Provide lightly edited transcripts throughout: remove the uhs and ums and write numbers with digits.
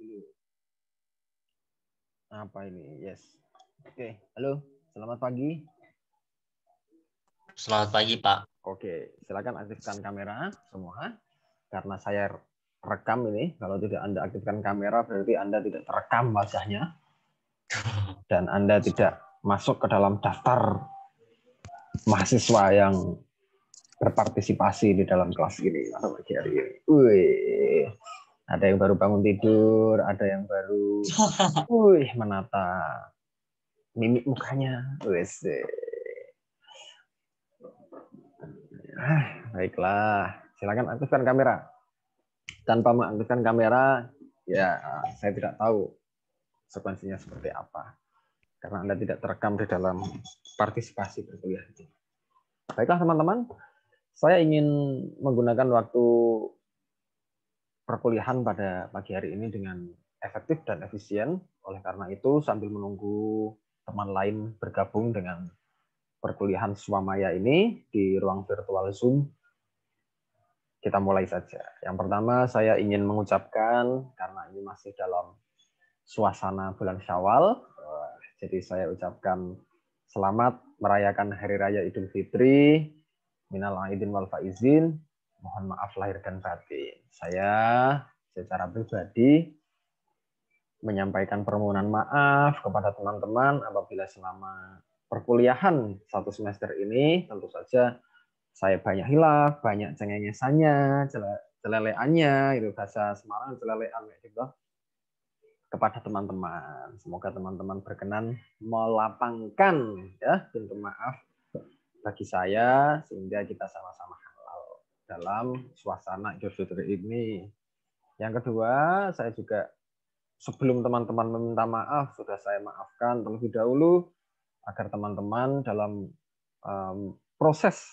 dulu. Apa ini? Yes. Oke, halo. Selamat pagi. Selamat pagi, Pak. Oke, silakan aktifkan kamera semua. Karena saya rekam ini, kalau tidak Anda aktifkan kamera berarti Anda tidak terekam wajahnya. Dan Anda tidak masuk ke dalam daftar mahasiswa yang berpartisipasi di dalam kelas ini. Wih, ada yang baru bangun tidur, ada yang baru menata mimik mukanya. Wes. Baiklah, silakan aktifkan kamera. Tanpa mengaktifkan kamera, ya saya tidak tahu sekuensinya seperti apa. Karena Anda tidak terekam di dalam partisipasi perkuliahan. Baiklah teman-teman, saya ingin menggunakan waktu perkuliahan pada pagi hari ini dengan efektif dan efisien. Oleh karena itu, sambil menunggu teman lain bergabung dengan perkuliahan Swamaya ini di ruang virtual Zoom, kita mulai saja. Yang pertama, saya ingin mengucapkan, karena ini masih dalam suasana bulan Syawal, jadi saya ucapkan selamat merayakan Hari Raya Idul Fitri, minal aidin wal faizin, mohon maaf lahir dan batin. Saya secara pribadi menyampaikan permohonan maaf kepada teman-teman apabila selama perkuliahan satu semester ini tentu saja saya banyak hilaf, banyak cengengesannya, celeleannya, itu bahasa Semarang, celelean gitu, kepada teman-teman. Semoga teman-teman berkenan melapangkan ya pintu maaf bagi saya sehingga kita sama-sama halal dalam suasana Idul Fitri ini. Yang kedua, saya juga sebelum teman-teman meminta maaf sudah saya maafkan terlebih dahulu agar teman-teman dalam proses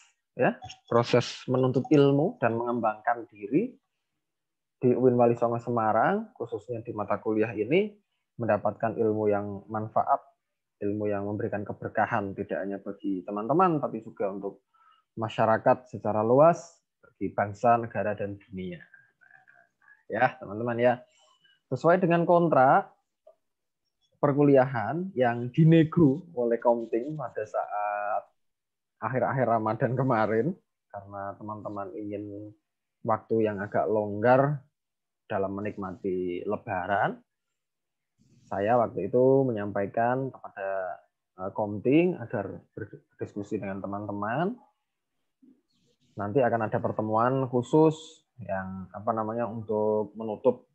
menuntut ilmu dan mengembangkan diri di UIN Wali Songo Semarang, khususnya di mata kuliah ini, mendapatkan ilmu yang manfaat, ilmu yang memberikan keberkahan, tidak hanya bagi teman-teman, tapi juga untuk masyarakat secara luas, bagi bangsa, negara, dan dunia. Ya, teman-teman ya. Sesuai dengan kontrak perkuliahan yang dinego oleh Komting pada saat akhir-akhir Ramadan kemarin, karena teman-teman ingin waktu yang agak longgar dalam menikmati Lebaran, saya waktu itu menyampaikan kepada Komting agar berdiskusi dengan teman-teman. Nanti akan ada pertemuan khusus yang untuk menutup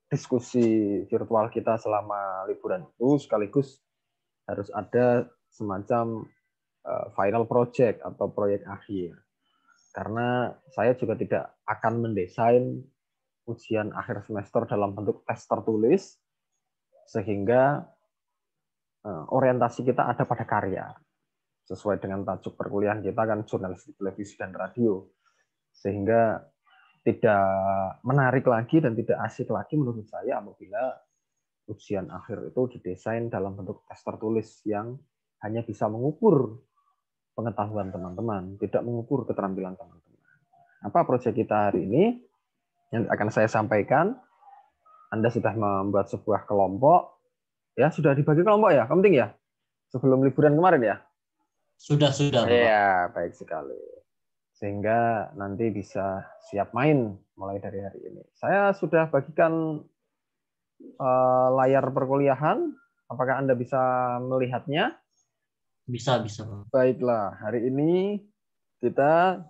diskusi virtual kita selama liburan itu, sekaligus harus ada semacam final project atau proyek akhir. Karena saya juga tidak akan mendesain ujian akhir semester dalam bentuk tes tertulis, sehingga orientasi kita ada pada karya. Sesuai dengan tajuk perkuliahan kita kan jurnalistik televisi dan radio. Sehingga tidak menarik lagi dan tidak asik lagi menurut saya apabila ujian akhir itu didesain dalam bentuk tes tertulis yang hanya bisa mengukur pengetahuan teman-teman, tidak mengukur keterampilan teman-teman. Apa proyek kita hari ini yang akan saya sampaikan? Anda sudah membuat sebuah kelompok, ya sudah dibagi kelompok ya, penting ya, sebelum liburan kemarin ya. Sudah, Bapak. Ya, baik sekali. Sehingga nanti bisa siap main mulai dari hari ini. Saya sudah bagikan layar perkuliahan. Apakah Anda bisa melihatnya? Bisa, Pak. Baiklah, hari ini kita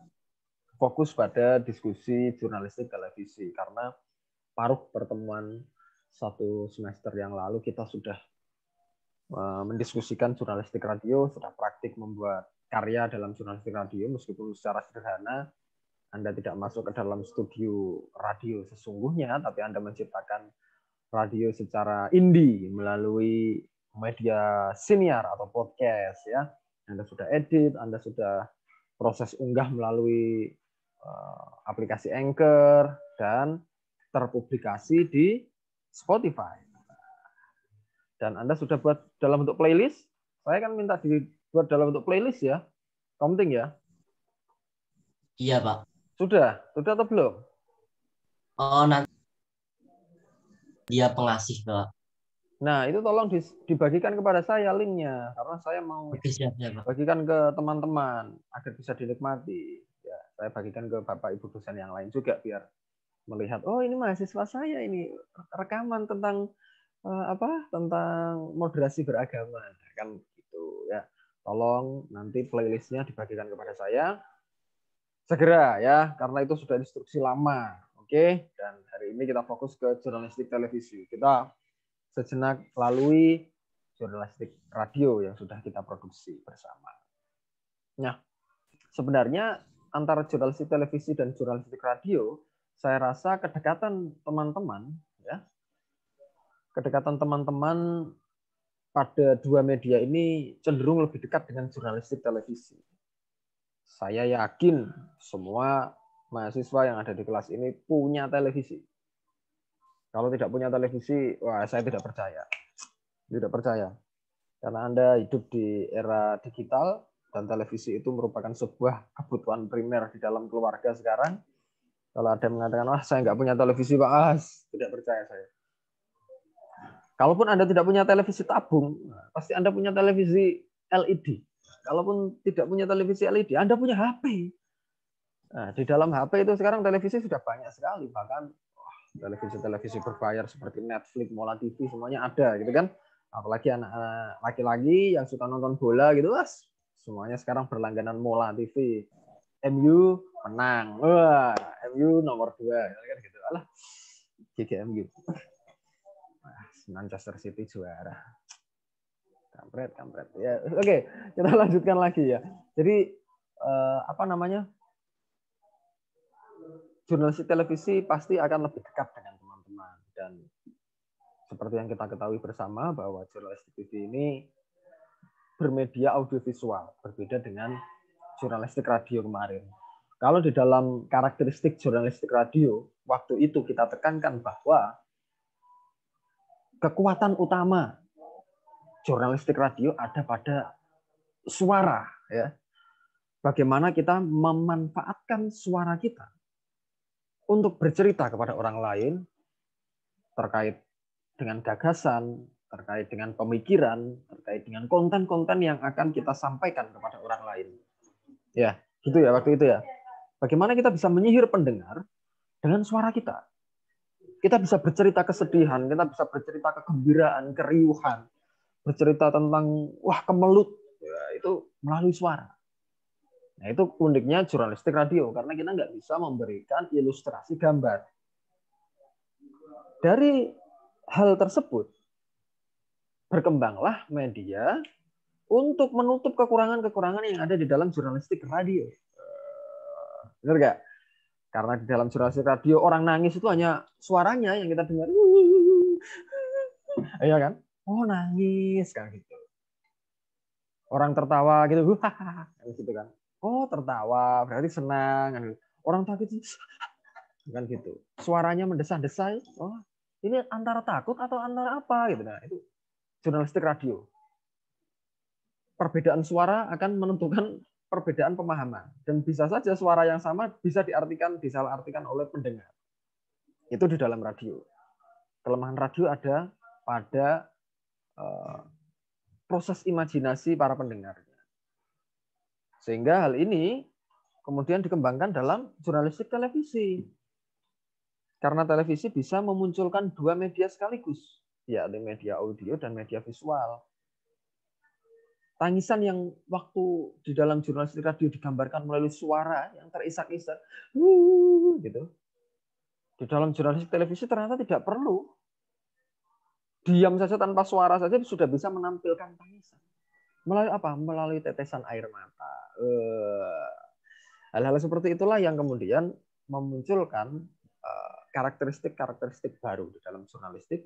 fokus pada diskusi jurnalistik televisi karena paruh pertemuan satu semester yang lalu kita sudah mendiskusikan jurnalistik radio, sudah praktik membuat karya dalam jurnalistik radio, meskipun secara sederhana Anda tidak masuk ke dalam studio radio sesungguhnya, tapi Anda menciptakan radio secara indie melalui media siniar atau podcast ya. Anda sudah edit, Anda sudah proses unggah melalui aplikasi Anchor dan terpublikasi di Spotify. Dan Anda sudah buat dalam bentuk playlist. Saya kan minta dibuat dalam bentuk playlist ya. Komting ya? Iya, Pak. Sudah atau belum? Oh, nanti dia pengasih, Pak. Nah, itu tolong dibagikan kepada saya linknya, karena saya mau Oke, siap, siap, Pak. bagikan ke teman-teman agar bisa dinikmati. Ya, saya bagikan ke Bapak Ibu dosen yang lain juga biar melihat, oh ini mahasiswa saya ini rekaman tentang tentang moderasi beragama, kan gitu ya. Tolong nanti playlistnya dibagikan kepada saya segera ya, karena itu sudah instruksi lama. Oke, dan hari ini kita fokus ke jurnalistik televisi. Kita sejenak lalui jurnalistik radio yang sudah kita produksi bersama. Nah, sebenarnya antara jurnalistik televisi dan jurnalistik radio, saya rasa kedekatan teman-teman ya, kedekatan teman-teman pada dua media ini cenderung lebih dekat dengan jurnalistik televisi. Saya yakin semua mahasiswa yang ada di kelas ini punya televisi. Kalau tidak punya televisi, wah saya tidak percaya. Tidak percaya. Karena Anda hidup di era digital dan televisi itu merupakan sebuah kebutuhan primer di dalam keluarga sekarang. Kalau ada yang mengatakan, wah saya nggak punya televisi, Pak, tidak percaya saya. Kalaupun Anda tidak punya televisi tabung, pasti Anda punya televisi LED. Kalaupun tidak punya televisi LED, Anda punya HP. Nah, di dalam HP itu sekarang televisi sudah banyak sekali, bahkan televisi-televisi berbayar seperti Netflix, Mola TV, semuanya ada, gitu kan. Apalagi anak-anak laki-laki yang suka nonton bola gitu, semuanya sekarang berlangganan Mola TV. MU menang, wah, MU nomor 2, kan gitu. Alah, GGMU. Manchester City juara. Kampret. Ya, oke, kita lanjutkan lagi ya. Jadi jurnalistik televisi pasti akan lebih dekat dengan teman-teman, dan seperti yang kita ketahui bersama bahwa jurnalistik TV ini bermedia audiovisual, berbeda dengan jurnalistik radio kemarin. Kalau di dalam karakteristik jurnalistik radio, waktu itu kita tekankan bahwa kekuatan utama jurnalistik radio ada pada suara, ya. Bagaimana kita memanfaatkan suara kita untuk bercerita kepada orang lain terkait dengan gagasan, terkait dengan pemikiran, terkait dengan konten-konten yang akan kita sampaikan kepada orang lain. Ya, gitu ya waktu itu ya. Bagaimana kita bisa menyihir pendengar dengan suara kita. Kita bisa bercerita kesedihan, kita bisa bercerita kegembiraan, keriuhan, bercerita tentang kemelut, ya, itu melalui suara. Nah, itu uniknya jurnalistik radio, karena kita nggak bisa memberikan ilustrasi gambar. Dari hal tersebut, berkembanglah media untuk menutup kekurangan-kekurangan yang ada di dalam jurnalistik radio. Benar nggak? Karena di dalam jurnalistik radio, orang nangis itu hanya suaranya yang kita dengar. Iya kan? Oh, nangis, kan gitu. Orang tertawa gitu, gitu kan. Oh, tertawa, berarti senang. Orang takut, kan gitu. Suaranya mendesah-desah. Oh, ini antara takut atau antara apa gitu. Nah, itu jurnalistik radio. Perbedaan suara akan menentukan perbedaan pemahaman, dan bisa saja suara yang sama bisa disalahartikan oleh pendengar. Itu di dalam radio. Kelemahan radio ada pada proses imajinasi para pendengarnya. Sehingga hal ini kemudian dikembangkan dalam jurnalistik televisi. Karena televisi bisa memunculkan dua media sekaligus, yakni media audio dan media visual. Tangisan yang waktu di dalam jurnalistik radio digambarkan melalui suara yang terisak-isak, gitu. Di dalam jurnalistik televisi ternyata tidak perlu. Diam saja tanpa suara saja sudah bisa menampilkan tangisan. Melalui apa? Melalui tetesan air mata. Hal-hal seperti itulah yang kemudian memunculkan karakteristik-karakteristik baru di dalam jurnalistik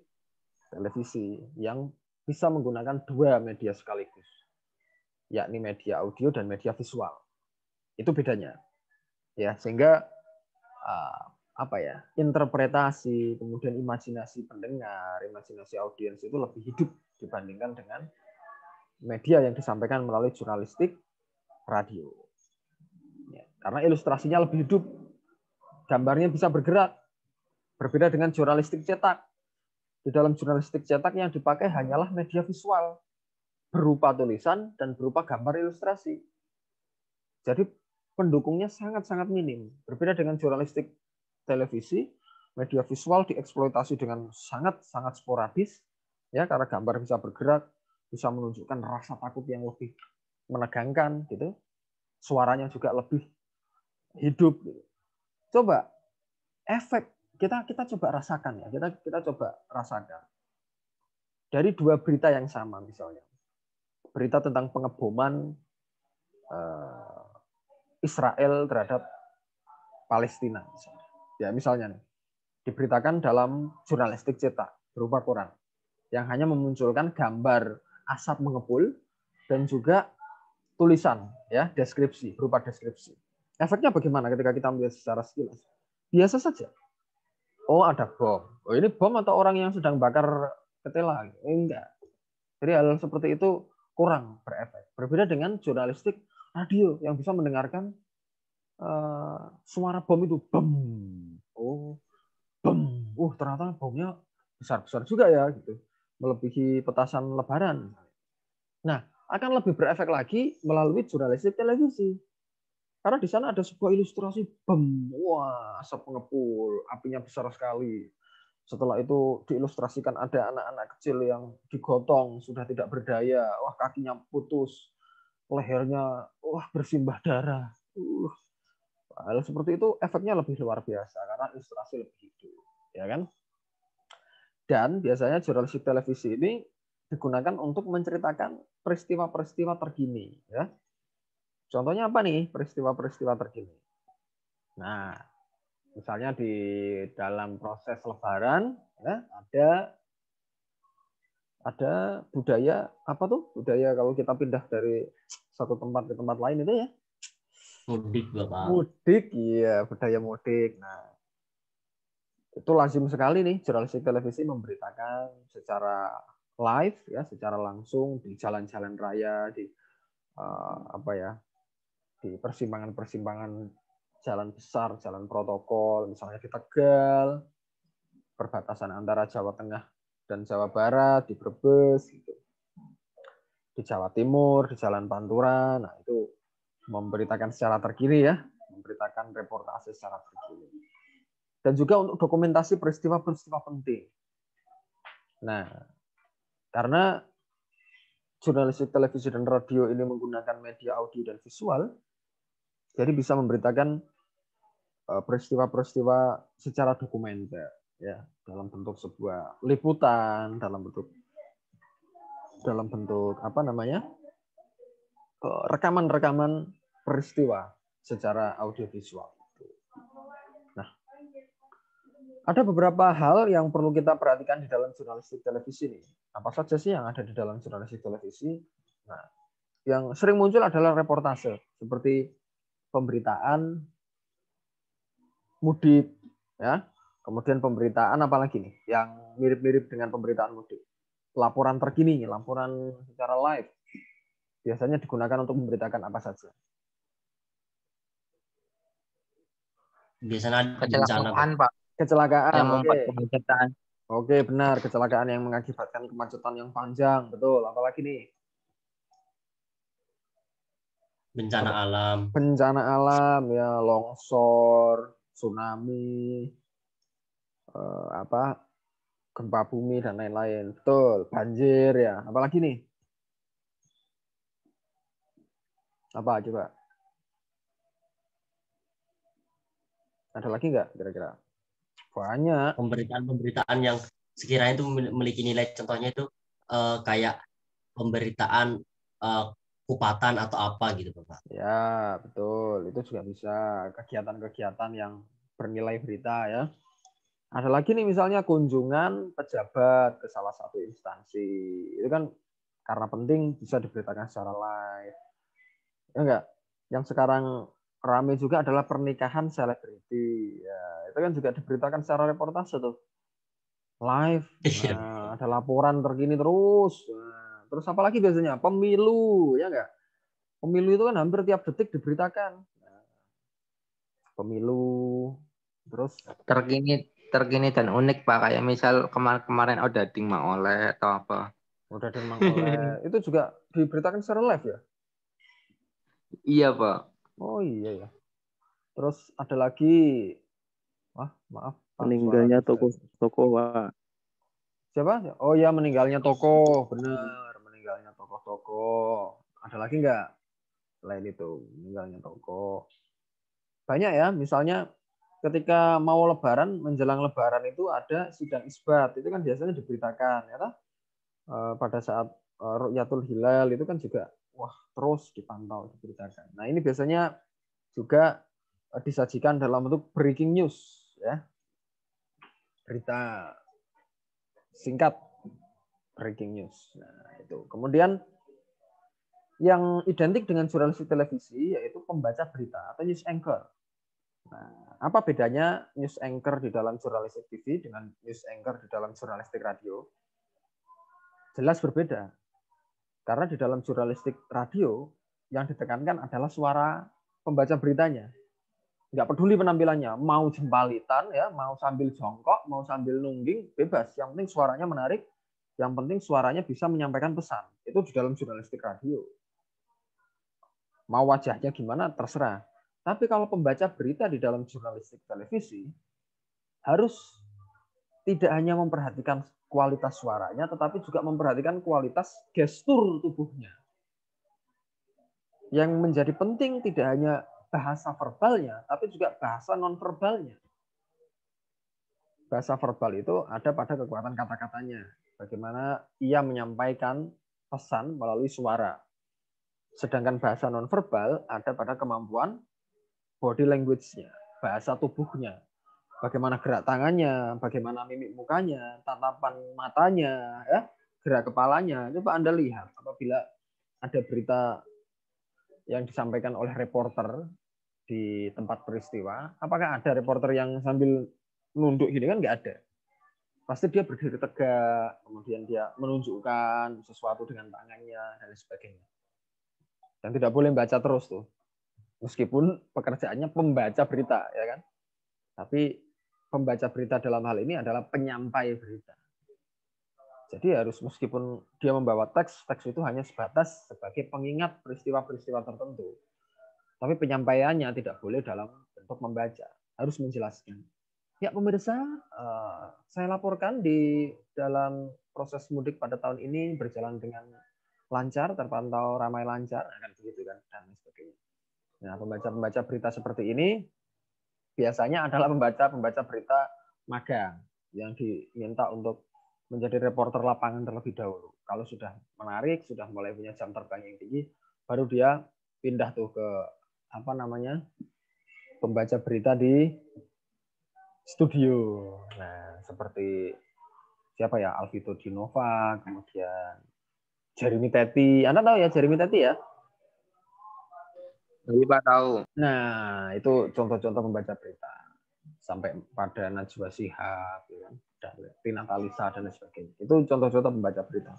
televisi yang bisa menggunakan dua media sekaligus, yakni media audio dan media visual. Itu bedanya. Ya, sehingga interpretasi, kemudian imajinasi pendengar, imajinasi audiens itu lebih hidup dibandingkan dengan media yang disampaikan melalui jurnalistik radio. Ya, karena ilustrasinya lebih hidup, gambarnya bisa bergerak, berbeda dengan jurnalistik cetak. Di dalam jurnalistik cetak yang dipakai hanyalah media visual berupa tulisan dan berupa gambar ilustrasi. Jadi pendukungnya sangat-sangat minim. Berbeda dengan jurnalistik televisi, media visual dieksploitasi dengan sangat-sangat sporadis, ya, karena gambar bisa bergerak, bisa menunjukkan rasa takut yang lebih menegangkan, gitu. Suaranya juga lebih hidup. Gitu. Coba efek kita coba rasakan ya, kita coba rasakan dari dua berita yang sama misalnya, berita tentang pengeboman Israel terhadap Palestina, misalnya. Ya misalnya nih, diberitakan dalam jurnalistik cetak berupa koran yang hanya memunculkan gambar asap mengepul dan juga tulisan, ya, deskripsi berupa deskripsi. Efeknya bagaimana ketika kita melihat secara sekilas? Biasa saja. Oh, ada bom. Oh, ini bom atau orang yang sedang bakar ketela? Enggak. Jadi hal seperti itu kurang berefek. Berbeda dengan jurnalistik radio yang bisa mendengarkan suara bom itu, bom. Oh, bom. Ternyata bomnya besar-besar juga ya, gitu. Melebihi petasan lebaran. Nah, akan lebih berefek lagi melalui jurnalistik televisi. Karena di sana ada sebuah ilustrasi bom. Wah, asap pengepul, apinya besar sekali. Setelah itu diilustrasikan ada anak-anak kecil yang digotong, sudah tidak berdaya. Wah, kakinya putus, lehernya bersimbah darah. Hal seperti itu efeknya lebih luar biasa karena ilustrasi lebih hidup, ya kan? Dan biasanya jurnalistik televisi ini digunakan untuk menceritakan peristiwa-peristiwa terkini, ya. Contohnya apa nih peristiwa-peristiwa terkini? Nah, misalnya di dalam proses Lebaran, ya, ada budaya apa tuh? Budaya kalau kita pindah dari satu tempat ke tempat lain itu ya? Mudik, Bapak. Mudik, iya, budaya mudik. Nah, itu lazim sekali nih jurnalistik televisi memberitakan secara live, ya, secara langsung di jalan-jalan raya, di di persimpangan-persimpangan jalan besar, jalan protokol, misalnya di Tegal, perbatasan antara Jawa Tengah dan Jawa Barat, di Brebes, gitu. Di Jawa Timur, di Jalan Pantura. Nah, itu memberitakan secara terkini, ya, memberitakan reportase secara terkini. Dan juga untuk dokumentasi peristiwa-peristiwa penting. Nah, karena jurnalistik televisi dan radio ini menggunakan media audio dan visual, jadi bisa memberitakan peristiwa-peristiwa secara dokumenter, ya, dalam bentuk sebuah liputan, dalam bentuk apa namanya, rekaman-rekaman peristiwa secara audiovisual. Nah, ada beberapa hal yang perlu kita perhatikan di dalam jurnalistik televisi ini. Apa saja sih yang ada di dalam jurnalistik televisi? Nah, yang sering muncul adalah reportase, seperti pemberitaan mudik, ya. Kemudian pemberitaan apa lagi nih yang mirip-mirip dengan pemberitaan mudik? Laporan terkini, laporan secara live. Biasanya digunakan untuk memberitakan apa saja? Biasanya ada bencana, Kecelakaan, Pak, Kecelakaan, yang oke. membuat kemacetan. Oke, benar. Kecelakaan yang mengakibatkan kemacetan yang panjang, betul. Apalagi nih? bencana alam. Bencana alam, ya, longsor, tsunami, gempa bumi dan lain-lain. Betul, banjir, ya. Apalagi nih? Apa coba? Ada lagi nggak kira-kira? Banyak. Pemberitaan-pemberitaan yang sekiranya itu memiliki nilai, contohnya itu kayak pemberitaan kupatan atau apa gitu, Bapak. Ya, betul. Itu juga bisa kegiatan-kegiatan yang bernilai berita, ya. Ada lagi nih misalnya kunjungan pejabat ke salah satu instansi. Itu kan karena penting bisa diberitakan secara live. Ya enggak? Yang sekarang ramai juga adalah pernikahan selebriti. Ya, itu kan juga diberitakan secara reportase tuh. Live. Nah, ada laporan terkini terus. Nah, terus apa lagi biasanya? Pemilu, ya enggak? Pemilu itu kan hampir tiap detik diberitakan. Nah, pemilu, terus Terkini terkini dan unik Pak, kayak misal kemarin-kemarin Odading Mang Oleh atau apa. Udah dan Mang Oleh itu juga diberitakan secara live ya? Iya Pak. Oh iya ya. Terus ada lagi, maaf Pak, Meninggalnya suara saya. tokoh Pak. Siapa? Oh ya, meninggalnya tokoh, bener, meninggalnya tokoh-tokoh. Ada lagi nggak selain itu meninggalnya tokoh? Banyak ya, misalnya ketika mau Lebaran, menjelang Lebaran itu ada sidang isbat, itu kan biasanya diberitakan, ya kan? Pada saat Ru'yatul Hilal itu kan juga wah terus dipantau, diberitakan. Nah ini biasanya juga disajikan dalam bentuk breaking news, ya, berita singkat, breaking news. Nah itu. Kemudian yang identik dengan jurnalistik televisi yaitu pembaca berita atau news anchor. Nah, apa bedanya news anchor di dalam jurnalistik TV dengan news anchor di dalam jurnalistik radio? Jelas berbeda. Karena di dalam jurnalistik radio yang ditekankan adalah suara pembaca beritanya. Nggak peduli penampilannya, mau jembalitan ya, mau sambil jongkok, mau sambil nungging, bebas. Yang penting suaranya menarik, yang penting suaranya bisa menyampaikan pesan. Itu di dalam jurnalistik radio. Mau wajahnya gimana terserah. Tapi kalau pembaca berita di dalam jurnalistik televisi harus tidak hanya memperhatikan kualitas suaranya, tetapi juga memperhatikan kualitas gestur tubuhnya. Yang menjadi penting tidak hanya bahasa verbalnya, tapi juga bahasa nonverbalnya. Bahasa verbal itu ada pada kekuatan kata-katanya. Bagaimana ia menyampaikan pesan melalui suara. Sedangkan bahasa nonverbal ada pada kemampuan body language-nya, bahasa tubuhnya. Bagaimana gerak tangannya, bagaimana mimik mukanya, tatapan matanya, ya, gerak kepalanya. Coba Anda lihat apabila ada berita yang disampaikan oleh reporter di tempat peristiwa, apakah ada reporter yang sambil nunduk gini? Kan nggak ada. Pasti dia berdiri tegak, kemudian dia menunjukkan sesuatu dengan tangannya dan sebagainya. Dan tidak boleh baca terus tuh. Meskipun pekerjaannya pembaca berita, ya kan? Tapi pembaca berita dalam hal ini adalah penyampai berita. Jadi harus meskipun dia membawa teks, teks itu hanya sebatas sebagai pengingat peristiwa-peristiwa tertentu. Tapi penyampaiannya tidak boleh dalam bentuk membaca, harus menjelaskan. Ya pemirsa, saya laporkan di dalam proses mudik pada tahun ini berjalan dengan lancar, terpantau ramai lancar, kan begitu kan, dan sebagainya. Nah, pembaca-pembaca berita seperti ini biasanya adalah pembaca berita magang yang diminta untuk menjadi reporter lapangan terlebih dahulu. Kalau sudah menarik, sudah mulai punya jam terbang yang tinggi, baru dia pindah tuh ke pembaca berita di studio. Nah, seperti siapa ya, Alvito Dinova, kemudian Jeremy Teti. Anda tahu ya Jeremy Teti ya? Jadi Pak tahu. Nah, itu contoh-contoh pembaca berita. Sampai pada Najwa Shihab, ya, dan Tina Talisa, dan sebagainya. Itu contoh-contoh pembaca berita.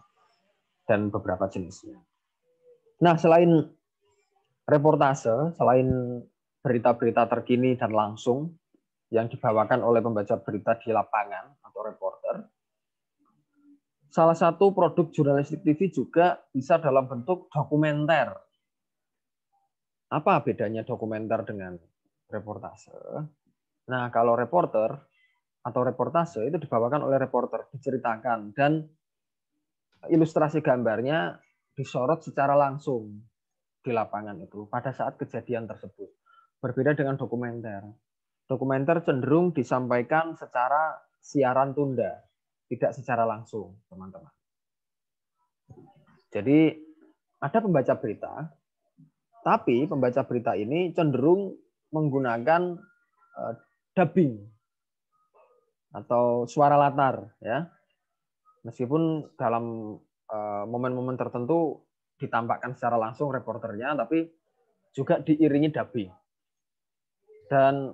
Dan beberapa jenisnya. Nah, selain reportase, selain berita-berita terkini dan langsung yang dibawakan oleh pembaca berita di lapangan atau reporter, salah satu produk jurnalistik TV juga bisa dalam bentuk dokumenter. Apa bedanya dokumenter dengan reportase? Nah, kalau reporter atau reportase itu dibawakan oleh reporter, diceritakan, dan ilustrasi gambarnya disorot secara langsung di lapangan itu pada saat kejadian tersebut. Berbeda dengan dokumenter. Dokumenter cenderung disampaikan secara siaran tunda, tidak secara langsung, teman-teman. Jadi ada pembaca berita, tapi pembaca berita ini cenderung menggunakan dubbing atau suara latar, ya. Meskipun dalam momen-momen tertentu ditampakkan secara langsung reporternya, tapi juga diiringi dubbing. Dan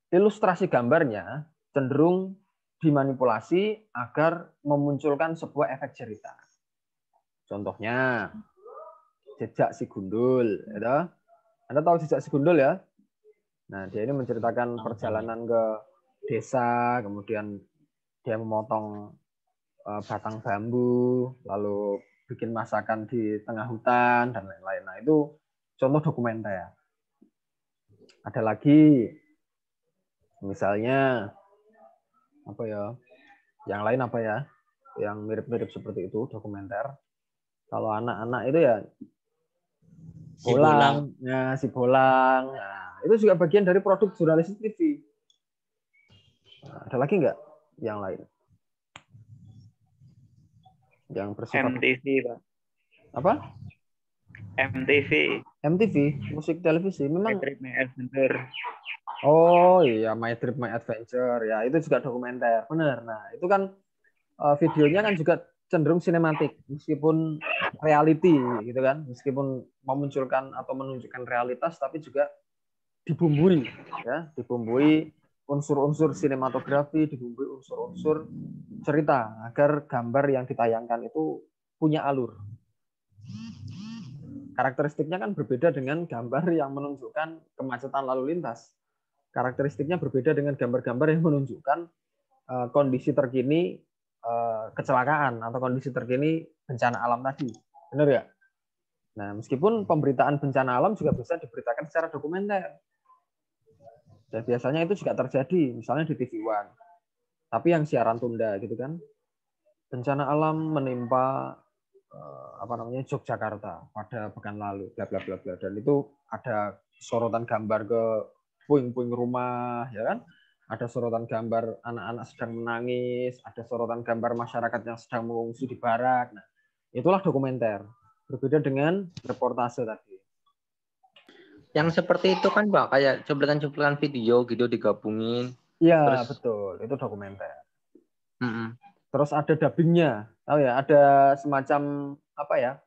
ilustrasi gambarnya cenderung dimanipulasi agar memunculkan sebuah efek cerita. Contohnya Jejak Si Gundul, Anda tahu Jejak Si Gundul ya? Nah, dia ini menceritakan perjalanan ke desa, kemudian dia memotong batang bambu, lalu bikin masakan di tengah hutan dan lain-lain. Nah, itu contoh dokumenter. Ada lagi misalnya apa ya? Yang lain apa ya? Yang mirip-mirip seperti itu dokumenter. Kalau anak-anak itu ya Si Bolang. si Bolang. Nah, itu juga bagian dari produk jurnalistik TV. Nah, ada lagi nggak yang lain? Yang bersifat MTV, Pak. apa? MTV, musik televisi memang. My Trip My Adventure. Oh iya, My Trip My Adventure ya, itu juga dokumenter, benar. Nah itu kan videonya kan juga cenderung sinematik, meskipun reality gitu kan, meskipun memunculkan atau menunjukkan realitas, tapi juga dibumbui ya, dibumbui unsur-unsur sinematografi, dibumbui unsur-unsur cerita agar gambar yang ditayangkan itu punya alur. Karakteristiknya kan berbeda dengan gambar yang menunjukkan kemacetan lalu lintas. Karakteristiknya berbeda dengan gambar-gambar yang menunjukkan kondisi terkini kecelakaan atau kondisi terkini bencana alam tadi. Benar ya? Nah, meskipun pemberitaan bencana alam juga bisa diberitakan secara dokumenter. Dan biasanya itu juga terjadi, misalnya di TV One. Tapi yang siaran tunda gitu kan. Bencana alam menimpa Yogyakarta pada pekan lalu, bla bla bla bla, dan itu ada sorotan gambar ke puing-puing rumah, ya kan? Ada sorotan gambar anak-anak sedang menangis, ada sorotan gambar masyarakat yang sedang mengungsi di barak. Nah, itulah dokumenter. Berbeda dengan reportase tadi. Yang seperti itu kan Pak, kayak cuplikan-cuplikan video gitu digabungin. Iya, betul. Itu dokumenter. Mm-mm. Terus ada dubbingnya. Tahu ya, ada semacam apa ya?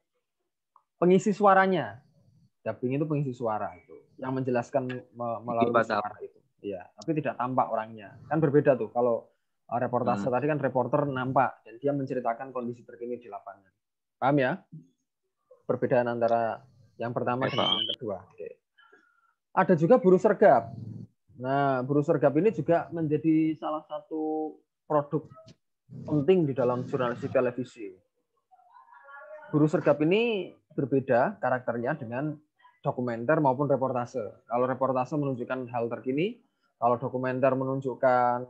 Pengisi suaranya. Dubbing itu pengisi suara itu, yang menjelaskan melalui suara itu. Iya, tapi tidak tampak orangnya. Kan berbeda tuh. Kalau reportase tadi kan reporter nampak dan dia menceritakan kondisi terkini di lapangan. Paham ya? Perbedaan antara yang pertama dengan yang kedua. Oke. Ada juga buruh sergap. Nah, buruh sergap ini juga menjadi salah satu produk penting di dalam jurnalistik televisi. Buruh sergap ini berbeda karakternya dengan dokumenter maupun reportase. Kalau reportase menunjukkan hal terkini, kalau dokumenter menunjukkan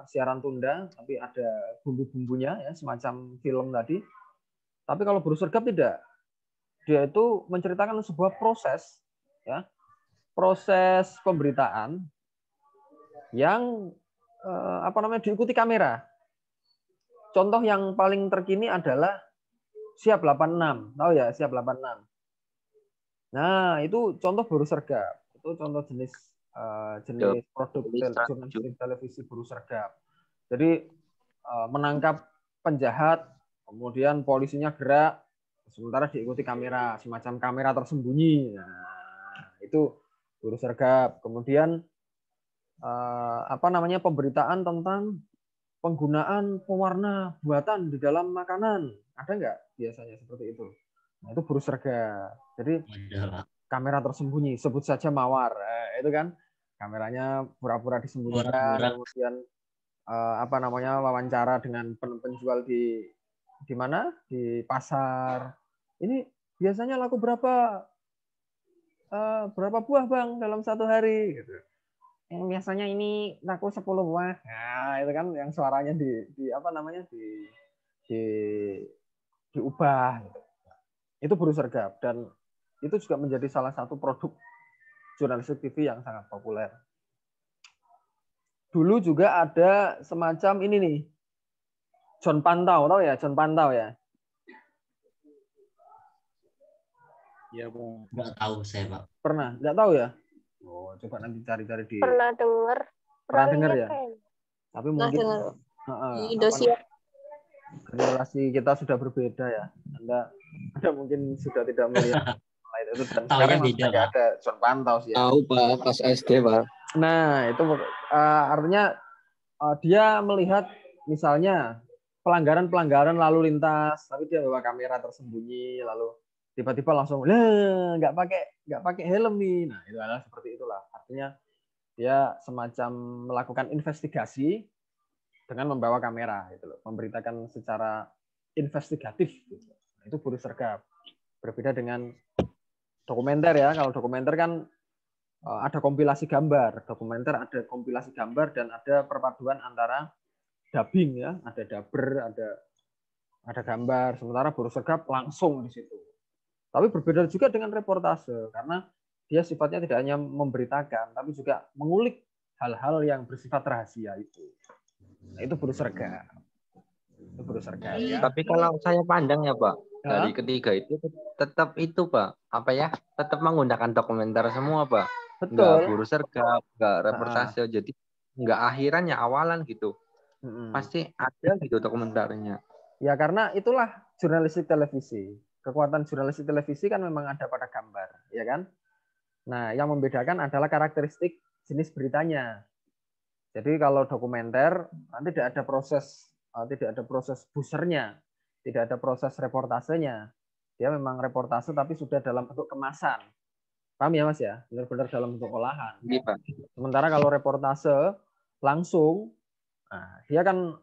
siaran tunda, tapi ada bumbu-bumbunya ya, semacam film tadi. Tapi kalau buruh sergap tidak. Dia itu menceritakan sebuah proses ya. Proses pemberitaan yang diikuti kamera. Contoh yang paling terkini adalah Siap 86. Tahu ya, Siap 86. Nah, itu contoh buruh sergap. Itu contoh jenis produk jurnalistik televisi buruh sergap. Jadi menangkap penjahat, kemudian polisinya gerak, sementara diikuti kamera, semacam kamera tersembunyi. Nah, itu buruh sergap. Kemudian pemberitaan tentang penggunaan pewarna buatan di dalam makanan. Ada nggak biasanya seperti itu? Nah, itu buruh sergap. Jadi kamera tersembunyi, sebut saja mawar. Itu kan kameranya pura-pura disembunyikan, kemudian wawancara dengan penjual di mana? Di pasar. Ini biasanya laku berapa buah Bang dalam satu hari gitu. Yang biasanya ini laku 10 buah. Nah, itu kan yang suaranya diubah gitu. Itu buruh sergap dan itu juga menjadi salah satu produk jurnalistik TV yang sangat populer. Dulu juga ada semacam ini nih. John Pantau, tahu ya? John Pantau ya? Iya, Bang. Nggak tahu saya, Pak. Pernah? Nggak tahu ya? Oh, coba nanti cari-cari di. Pernah dengar. Pernah dengar ya? Tapi mungkin Indosiar. generasi kita sudah berbeda ya. Anda mungkin sudah tidak melihat itu dan sekarang beda, nggak ada John Pantau sih. Ya. Tahu Pak, pas SD Pak. Nah, itu artinya dia melihat misalnya pelanggaran lalu lintas, tapi dia bawa kamera tersembunyi, lalu tiba-tiba langsung nggak pakai helm nih. Nah, itu adalah seperti itulah. Artinya Dia semacam melakukan investigasi dengan membawa kamera, gitu loh, memberitakan secara investigatif. Gitu. Itu buruh sergap. Berbeda dengan dokumenter ya. Kalau dokumenter kan ada kompilasi gambar, dokumenter ada kompilasi gambar dan ada perpaduan antara dubbing ya, ada dubber, ada gambar. Sementara buruh sergap langsung di situ. Tapi berbeda juga dengan reportase karena dia sifatnya tidak hanya memberitakan, tapi juga mengulik hal-hal yang bersifat rahasia itu. Nah, itu buruh sergap. Itu buruh sergap ya. Tapi kalau saya pandang ya Pak, dari ketiga itu tetap itu Pak, apa ya? Tetap menggunakan dokumenter semua Pak. Enggak Betul. buruh sergap, enggak reportase, jadi enggak akhirannya awalan gitu. Pasti ada gitu dokumenternya. Ya karena itulah jurnalistik televisi. Kekuatan jurnalistik televisi kan memang ada pada gambar, ya kan? Nah, yang membedakan adalah karakteristik jenis beritanya. Jadi kalau dokumenter tidak ada proses boosternya, tidak ada proses reportasenya. Dia memang reportase tapi sudah dalam bentuk kemasan. Paham ya Mas ya? Benar-benar dalam bentuk olahan. Iya, Sementara kalau reportase langsung, nah, dia kan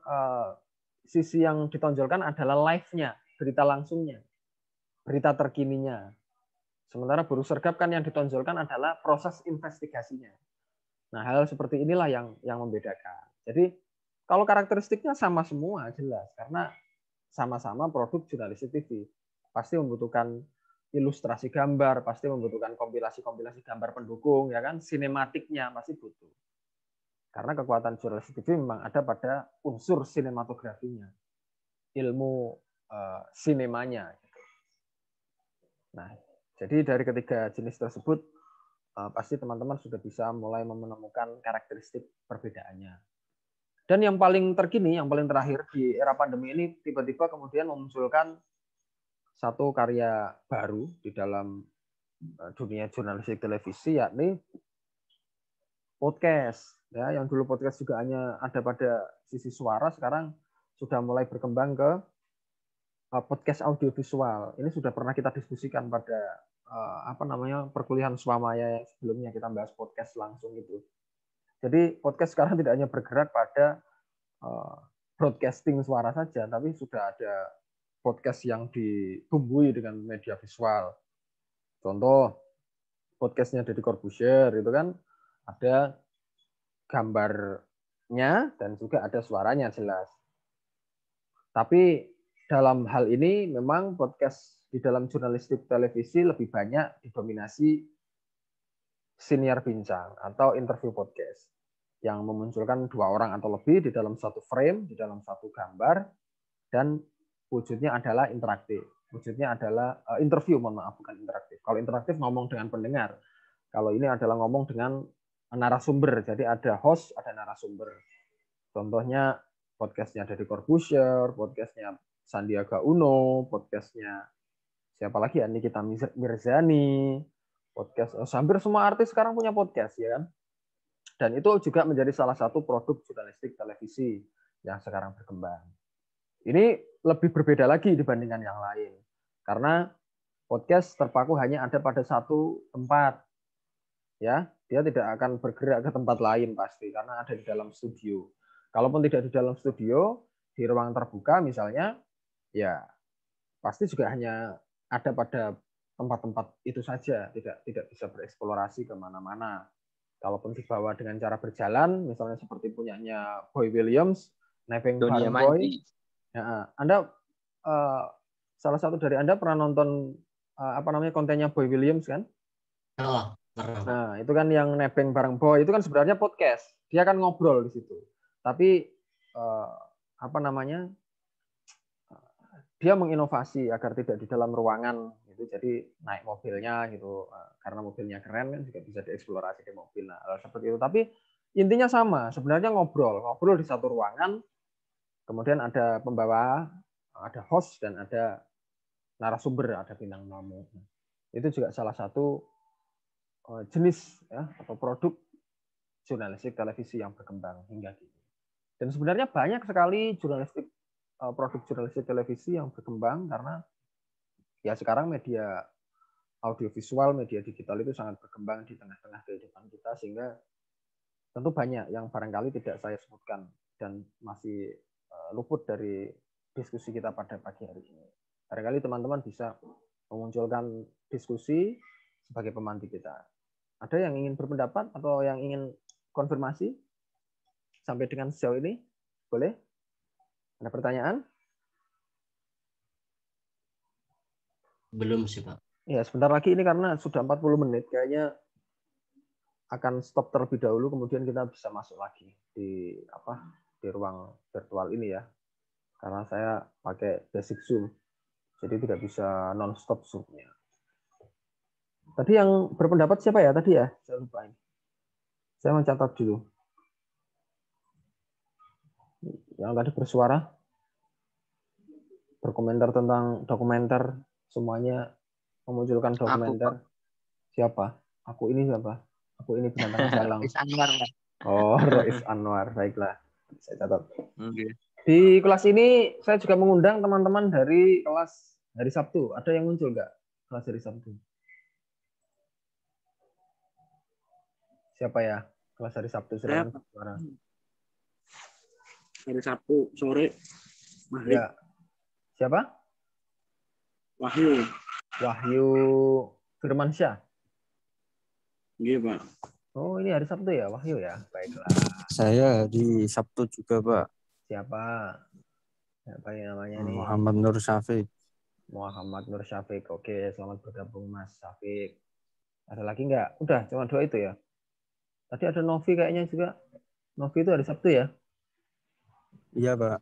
sisi yang ditonjolkan adalah live-nya, berita langsungnya, berita terkininya. Sementara buruh sergap kan yang ditonjolkan adalah proses investigasinya. Nah, hal seperti inilah yang membedakan. Jadi, kalau karakteristiknya sama semua, jelas. Karena sama-sama produk jurnalistik TV. Pasti membutuhkan ilustrasi gambar, pasti membutuhkan kompilasi-kompilasi gambar pendukung, ya kan? Sinematiknya pasti butuh. Karena kekuatan jurnalistik TV memang ada pada unsur sinematografinya, ilmu sinemanya. Nah, jadi dari ketiga jenis tersebut pasti teman-teman sudah bisa mulai menemukan karakteristik perbedaannya. Dan yang paling terkini, yang paling terakhir di era pandemi ini tiba-tiba kemudian memunculkan satu karya baru di dalam dunia jurnalistik televisi, yakni podcast. Ya, yang dulu podcast juga hanya ada pada sisi suara, sekarang sudah mulai berkembang ke podcast audiovisual. Ini sudah pernah kita diskusikan pada perkuliahan Swamaya yang sebelumnya kita bahas podcast langsung itu. Jadi podcast sekarang tidak hanya bergerak pada broadcasting suara saja, tapi sudah ada podcast yang dibumbui dengan media visual. Contoh podcastnya Deddy Corbuzier itu kan ada gambarnya dan juga ada suaranya jelas. Tapi dalam hal ini memang podcast di dalam jurnalistik televisi lebih banyak didominasi siniar bincang atau interview podcast yang memunculkan 2 orang atau lebih di dalam satu frame, di dalam satu gambar, dan wujudnya adalah interaktif. Wujudnya adalah interview, bukan interaktif. Kalau interaktif ngomong dengan pendengar. Kalau ini adalah ngomong dengan narasumber. Jadi ada host, ada narasumber. Contohnya podcastnya Deddy Corbuzier, podcastnya Sandiaga Uno, podcastnya siapa lagi? Nikita Mirzani, podcast. Hampir semua artis sekarang punya podcast, ya kan? Dan itu juga menjadi salah satu produk jurnalistik televisi yang sekarang berkembang. Ini lebih berbeda lagi dibandingkan yang lain. Karena podcast terpaku hanya ada pada satu tempat. Ya, dia tidak akan bergerak ke tempat lain pasti karena ada di dalam studio. Kalaupun tidak di dalam studio, di ruang terbuka misalnya, ya pasti juga hanya ada pada tempat-tempat itu saja, tidak bisa bereksplorasi kemana-mana. Kalaupun dibawa dengan cara berjalan, misalnya seperti punyanya Boy Williams, Nebeng Bareng Boy. Ya, Anda salah satu dari Anda pernah nonton kontennya Boy Williams kan? Oh, pernah. Nah, itu kan yang Nebeng Bareng Boy itu kan sebenarnya podcast. Dia kan ngobrol di situ. Tapi dia menginovasi agar tidak di dalam ruangan gitu. Jadi naik mobilnya gitu. Karena mobilnya keren kan juga bisa dieksplorasi di mobil. Nah, seperti itu. Tapi intinya sama, sebenarnya ngobrol di satu ruangan. Kemudian ada pembawa, ada host dan ada narasumber, ada bintang tamu. Itu juga salah satu jenis ya atau produk jurnalistik televisi yang berkembang hingga kini. Dan sebenarnya banyak sekali produk jurnalistik televisi yang berkembang karena ya sekarang media audiovisual, media digital itu sangat berkembang di tengah-tengah kehidupan kita sehingga tentu banyak yang barangkali tidak saya sebutkan dan masih luput dari diskusi kita pada pagi hari ini. Barangkali teman-teman bisa memunculkan diskusi sebagai pemantik kita. Ada yang ingin berpendapat atau yang ingin konfirmasi sampai dengan sejauh ini? Boleh? Ada pertanyaan? Belum sih, Pak. Ya, sebentar lagi ini karena sudah 40 menit, kayaknya akan stop terlebih dahulu, kemudian kita bisa masuk lagi di ruang virtual ini ya. Karena saya pakai basic Zoom, jadi tidak bisa non-stop Zoom-nya. Tadi yang berpendapat siapa ya tadi ya? Saya lupa ini. Saya mencatat dulu. Yang tadi bersuara, berkomentar tentang dokumenter, semuanya memunculkan dokumenter. Siapa? Aku ini siapa? Aku ini binatang jalang. Rois Anwar. Oh, Rois Anwar. Baiklah. Saya catat. Okay. Di kelas ini saya juga mengundang teman-teman dari kelas hari Sabtu. Ada yang muncul nggak kelas hari Sabtu? Siapa ya? Kelas hari Sabtu silakan bersuara. Hari Sabtu sore. Maghrib. Ya. Siapa? Wahyu. Wahyu Firmansyah. Iya, Pak. Oh, ini hari Sabtu ya, Wahyu ya. Baiklah. Saya di Sabtu juga, Pak. Siapa? Siapa yang namanya nih? Muhammad Nur Syafiq. Muhammad Nur Syafiq. Oke, selamat bergabung Mas Syafiq. Ada lagi nggak? Udah, cuma 2 itu ya. Tadi ada Novi kayaknya juga. Novi itu hari Sabtu ya? Iya, Pak.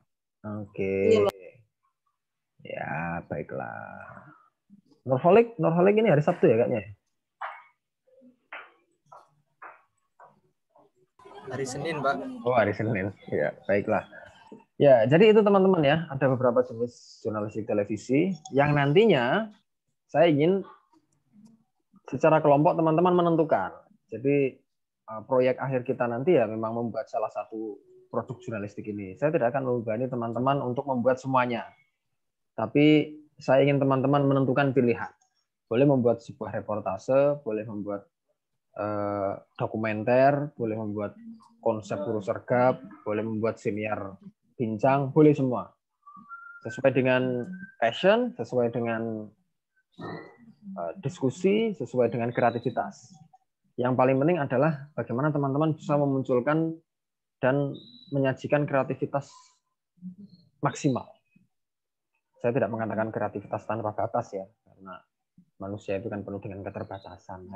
Oke. Iya, Pak. Ya, baiklah. Nurholik ini hari Sabtu ya kayaknya? Hari Senin, Pak. Oh, hari Senin. Ya, baiklah. Ya, jadi itu teman-teman ya, ada beberapa jenis jurnalistik televisi yang nantinya saya ingin secara kelompok teman-teman menentukan. Jadi proyek akhir kita nanti ya memang membuat salah satu produk jurnalistik ini. Saya tidak akan membebani teman-teman untuk membuat semuanya. Tapi saya ingin teman-teman menentukan pilihan. Boleh membuat sebuah reportase, boleh membuat dokumenter, boleh membuat konsep guru sergap, boleh membuat seminar bincang, boleh semua. Sesuai dengan passion, sesuai dengan diskusi, sesuai dengan kreativitas. Yang paling penting adalah bagaimana teman-teman bisa memunculkan dan menyajikan kreativitas maksimal. Saya tidak mengatakan kreativitas tanpa batas ya, karena manusia itu kan penuh dengan keterbatasan.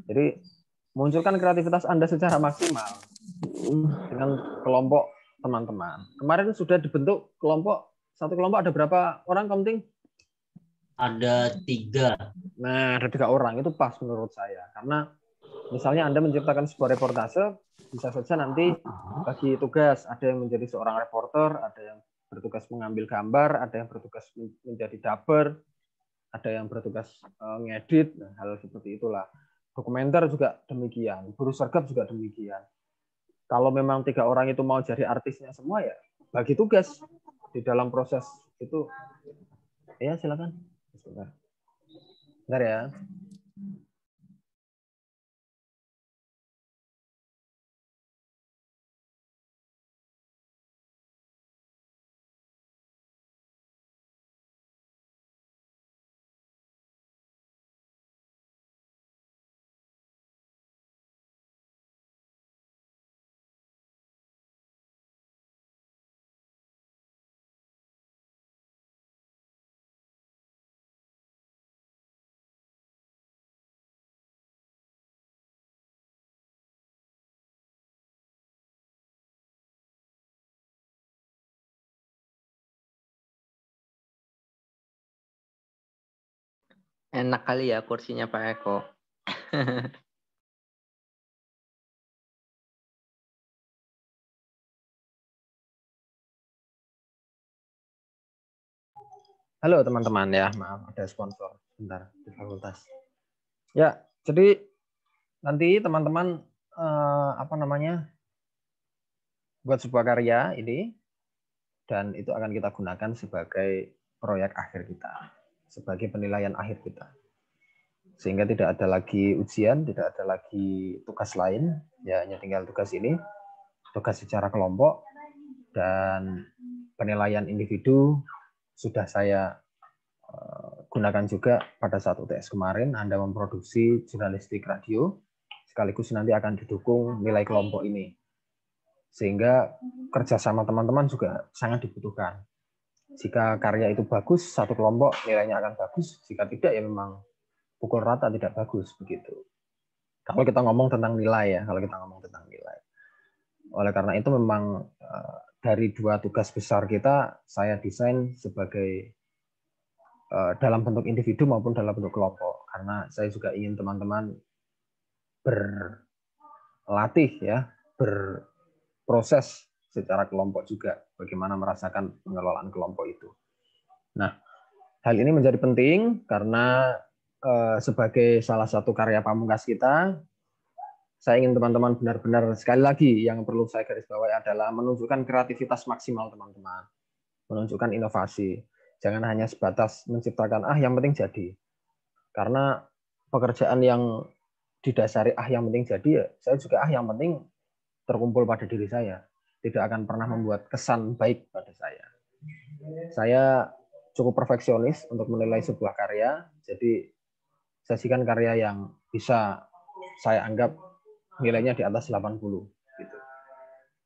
Jadi munculkan kreativitas Anda secara maksimal dengan kelompok teman-teman. Kemarin sudah dibentuk satu kelompok ada berapa orang, Komting? Ada 3. Nah, ada 3 orang, itu pas menurut saya. Karena misalnya Anda menciptakan sebuah reportase, bisa saja nanti bagi tugas, ada yang menjadi seorang reporter, ada yang bertugas mengambil gambar, ada yang bertugas menjadi dubber, ada yang bertugas ngedit, hal seperti itulah. Dokumenter juga demikian, guru sergap juga demikian. Kalau memang 3 orang itu mau jadi artisnya semua ya, bagi tugas di dalam proses itu. Ya silakan. Bentar ya. Enak kali ya kursinya Pak Eko. Halo teman-teman ya, maaf ada sponsor sebentar di fakultas. Ya, jadi nanti teman-teman buat sebuah karya ini dan itu akan kita gunakan sebagai proyek akhir kita, sebagai penilaian akhir kita. Sehingga tidak ada lagi ujian, tidak ada lagi tugas lain, ya hanya tinggal tugas ini, tugas secara kelompok, dan penilaian individu sudah saya gunakan juga pada saat UTS kemarin. Anda memproduksi jurnalistik radio, sekaligus nanti akan didukung nilai kelompok ini. Sehingga kerjasama teman-teman juga sangat dibutuhkan. Jika karya itu bagus, satu kelompok nilainya akan bagus. Jika tidak, ya memang pukul rata tidak bagus begitu. Kalau kita ngomong tentang nilai ya, Oleh karena itu memang dari dua tugas besar kita, saya desain sebagai dalam bentuk individu maupun dalam bentuk kelompok. Karena saya juga ingin teman-teman berlatih ya, berproses secara kelompok juga, bagaimana merasakan pengelolaan kelompok itu. Nah, hal ini menjadi penting karena sebagai salah satu karya pamungkas kita, saya ingin teman-teman benar-benar, sekali lagi yang perlu saya garis bawahi adalah menunjukkan kreativitas maksimal teman-teman, menunjukkan inovasi. Jangan hanya sebatas menciptakan yang penting jadi. Karena pekerjaan yang didasari yang penting jadi, ya saya juga yang penting terkumpul pada diri saya. Tidak akan pernah membuat kesan baik pada saya. Saya cukup perfeksionis untuk menilai sebuah karya, jadi sajikan karya yang bisa saya anggap nilainya di atas 80 gitu.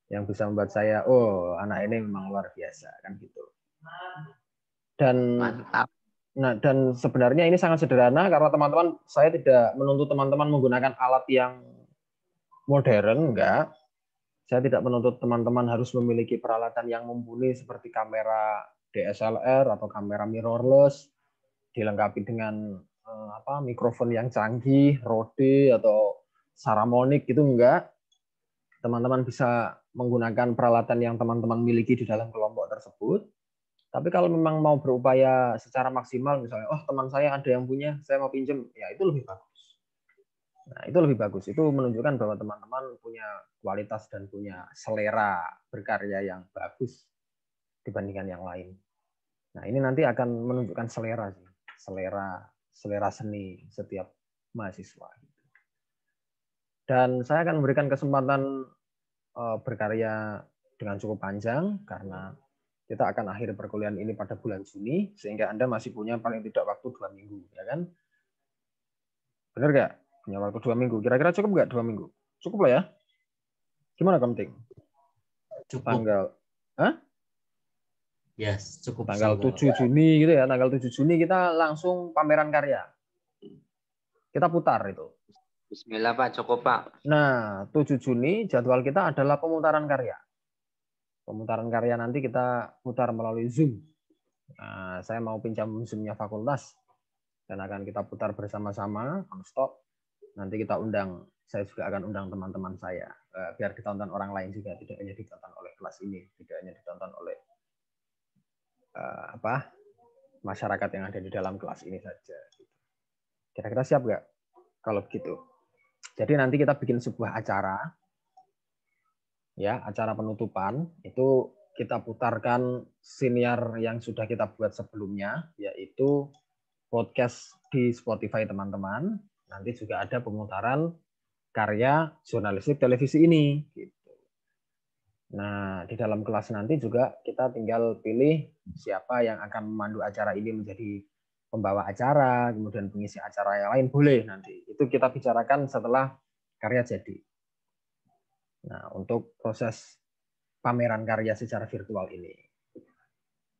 Yang bisa membuat saya, oh anak ini memang luar biasa kan gitu. Dan Mantap. Nah, dan sebenarnya ini sangat sederhana karena teman-teman, saya tidak menuntut teman-teman menggunakan alat yang modern, enggak. Saya tidak menuntut teman-teman harus memiliki peralatan yang mumpuni seperti kamera DSLR atau kamera mirrorless, dilengkapi dengan mikrofon yang canggih, Rode atau Saramonic, itu enggak. Teman-teman bisa menggunakan peralatan yang teman-teman miliki di dalam kelompok tersebut. Tapi kalau memang mau berupaya secara maksimal, misalnya, teman saya ada yang punya, saya mau pinjam, ya itu lebih bagus. Nah, itu lebih bagus. Itu menunjukkan bahwa teman-teman punya kualitas dan punya selera berkarya yang bagus dibandingkan yang lain. Nah, ini nanti akan menunjukkan selera sih. Selera seni setiap mahasiswa. Dan saya akan memberikan kesempatan berkarya dengan cukup panjang karena kita akan akhiri perkuliahan ini pada bulan Juni, sehingga Anda masih punya paling tidak waktu 2 minggu, ya kan? Benar nggak? Punya waktu 2 minggu. Kira-kira cukup nggak 2 minggu? Cukup lah ya? Gimana, Kamting? Cukup. Tanggal, Yes, cukup. tanggal 7 Juni gitu ya. Tanggal 7 Juni kita langsung pameran karya. Kita putar itu. Bismillah Pak, cukup Pak. Nah, 7 Juni jadwal kita adalah pemutaran karya. Pemutaran karya nanti kita putar melalui Zoom. Nah, saya mau pinjam Zoom-nya fakultas dan akan kita putar bersama-sama non-stop. Nanti kita undang, saya juga akan undang teman-teman saya biar ditonton orang lain juga, tidak hanya ditonton oleh kelas ini, tidak hanya ditonton oleh masyarakat yang ada di dalam kelas ini saja. Kira-kira siap nggak kalau begitu? Jadi nanti kita bikin sebuah acara. Ya, acara penutupan itu kita putarkan siniar yang sudah kita buat sebelumnya, yaitu podcast di Spotify teman-teman. Nanti juga ada pemutaran karya jurnalistik televisi ini. Gitu. Nah, di dalam kelas nanti juga kita tinggal pilih siapa yang akan memandu acara ini menjadi pembawa acara, kemudian pengisi acara yang lain boleh nanti. Itu kita bicarakan setelah karya jadi. Nah, untuk proses pameran karya secara virtual ini.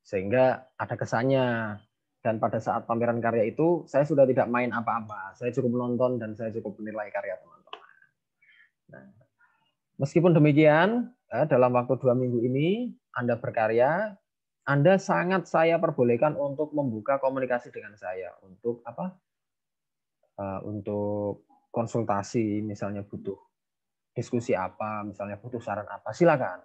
Sehingga ada kesannya. Dan pada saat pameran karya itu, saya sudah tidak main apa-apa. Saya cukup menonton dan saya cukup menilai karya teman-teman. Nah, meskipun demikian, dalam waktu 2 minggu ini, Anda berkarya, Anda sangat saya perbolehkan untuk membuka komunikasi dengan saya. Untuk apa? Untuk konsultasi, misalnya butuh diskusi apa, misalnya butuh saran apa, silakan.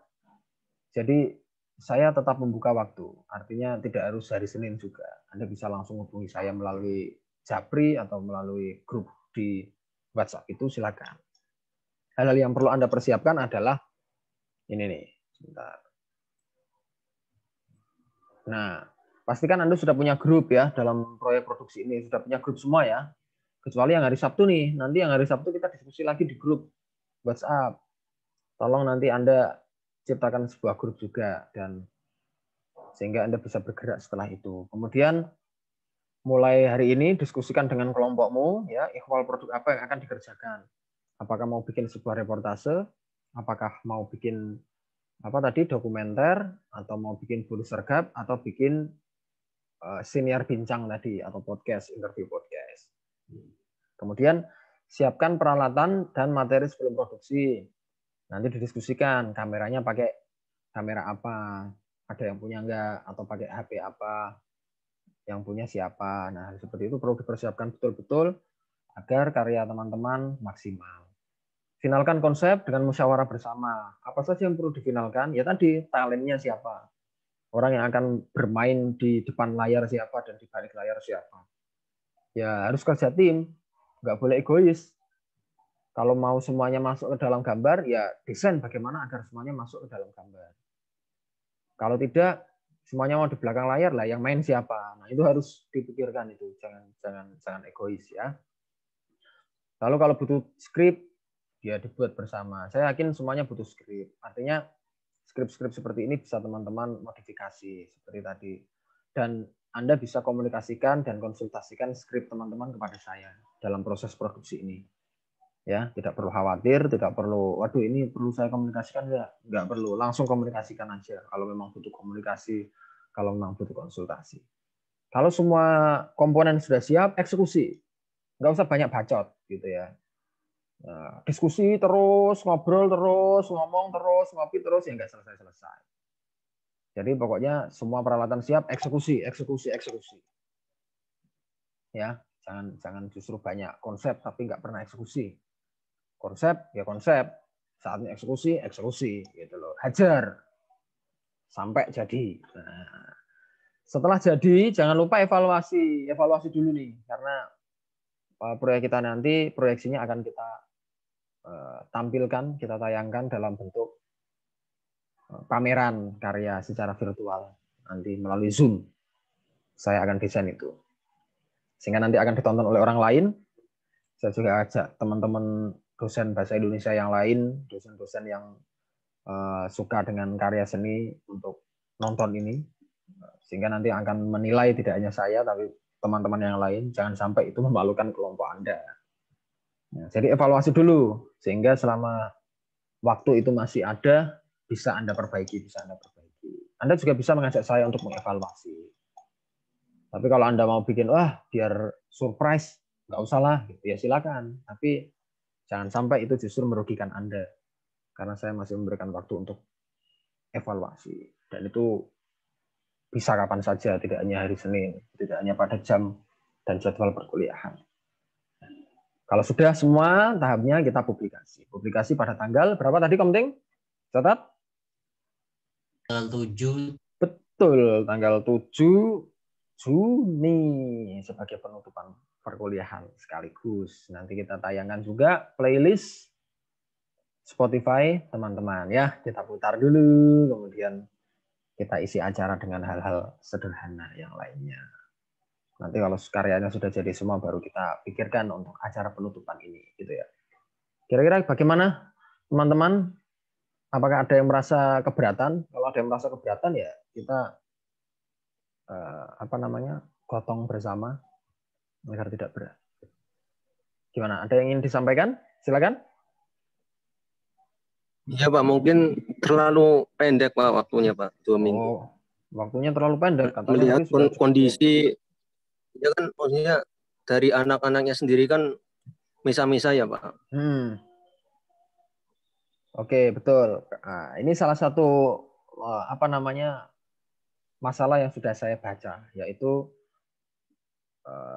Jadi saya tetap membuka waktu, artinya tidak harus hari Senin juga. Anda bisa langsung hubungi saya melalui Japri atau melalui grup di WhatsApp itu, silakan. Hal-hal yang perlu Anda persiapkan adalah ini nih, sebentar. Nah, pastikan Anda sudah punya grup ya dalam proyek produksi ini, sudah punya grup semua ya. Kecuali yang hari Sabtu nih. Nanti yang hari Sabtu kita diskusi lagi di grup WhatsApp. Tolong nanti Anda ciptakan sebuah grup juga dan sehingga Anda bisa bergerak setelah itu. Kemudian mulai hari ini diskusikan dengan kelompokmu ya, ikhwal produk apa yang akan dikerjakan. Apakah mau bikin sebuah reportase, apakah mau bikin apa tadi dokumenter, atau mau bikin buku sergap, atau bikin senior bincang tadi atau podcast, interview podcast. Kemudian siapkan peralatan dan materi sebelum produksi. Nanti didiskusikan kameranya pakai kamera apa, ada yang punya enggak, atau pakai HP apa, yang punya siapa. Nah, seperti itu perlu dipersiapkan betul-betul agar karya teman-teman maksimal. Finalkan konsep dengan musyawarah bersama. Apa saja yang perlu difinalkan? Ya tadi, talentnya siapa. Orang yang akan bermain di depan layar siapa dan di balik layar siapa. Ya harus kerja tim. Nggak boleh egois. Kalau mau semuanya masuk ke dalam gambar, ya desain bagaimana agar semuanya masuk ke dalam gambar. Kalau tidak, semuanya mau di belakang layar lah, yang main siapa. Nah, itu harus dipikirkan itu. Jangan egois ya. Lalu kalau butuh skrip, dia dibuat bersama. Saya yakin semuanya butuh skrip. Artinya skrip-skrip seperti ini bisa teman-teman modifikasi seperti tadi. Dan Anda bisa komunikasikan dan konsultasikan skrip teman-teman kepada saya dalam proses produksi ini. Ya, tidak perlu khawatir, tidak perlu, waduh ini perlu saya komunikasikan nggak perlu, langsung komunikasikan aja. Kalau memang butuh komunikasi, kalau memang butuh konsultasi. Kalau semua komponen sudah siap, eksekusi. Nggak usah banyak bacot gitu ya. Nah, diskusi terus, ngobrol terus, ngomong terus, ngopi terus, ya nggak selesai-selesai. Jadi pokoknya semua peralatan siap, eksekusi. Ya, jangan justru banyak konsep tapi nggak pernah eksekusi. Konsep, ya konsep. Saatnya eksekusi gitu loh. Hajar sampai jadi. Nah, setelah jadi, jangan lupa evaluasi dulu nih, karena proyek kita nanti proyeksinya akan kita tampilkan, kita tayangkan dalam bentuk pameran karya secara virtual nanti melalui Zoom. Saya akan desain itu sehingga nanti akan ditonton oleh orang lain. Saya juga ajak teman-teman dosen bahasa Indonesia yang lain, dosen-dosen yang suka dengan karya seni untuk nonton ini, sehingga nanti akan menilai tidak hanya saya tapi teman-teman yang lain. Jangan sampai itu memalukan kelompok Anda. Nah, jadi evaluasi dulu, sehingga selama waktu itu masih ada, bisa Anda perbaiki. Anda juga bisa mengajak saya untuk mengevaluasi. Tapi kalau Anda mau bikin, wah biar surprise, nggak usah lah, ya silakan. Tapi jangan sampai itu justru merugikan Anda. Karena saya masih memberikan waktu untuk evaluasi. Dan itu bisa kapan saja, tidak hanya hari Senin, tidak hanya pada jam dan jadwal perkuliahan. Kalau sudah semua tahapnya kita publikasi. Publikasi pada tanggal berapa tadi Komting? Catat? Tanggal 7. Betul, tanggal 7 Juni sebagai penutupan perkuliahan sekaligus. Nanti kita tayangkan juga playlist Spotify teman-teman ya. Kita putar dulu, kemudian kita isi acara dengan hal-hal sederhana yang lainnya. Nanti kalau karyanya sudah jadi semua baru kita pikirkan untuk acara penutupan ini gitu ya. Kira-kira bagaimana teman-teman? Apakah ada yang merasa keberatan? Kalau ada yang merasa keberatan ya kita gotong bersama agar tidak berat. Gimana? Ada yang ingin disampaikan? Silakan. Iya Pak, mungkin terlalu pendek Pak waktunya Pak, 2 minggu. Oh, waktunya terlalu pendek. Melihat kondisi, ya kan maksudnya dari anak-anaknya sendiri kan misa-misa ya Pak. Oke, betul. Nah, ini salah satu masalah yang sudah saya baca, yaitu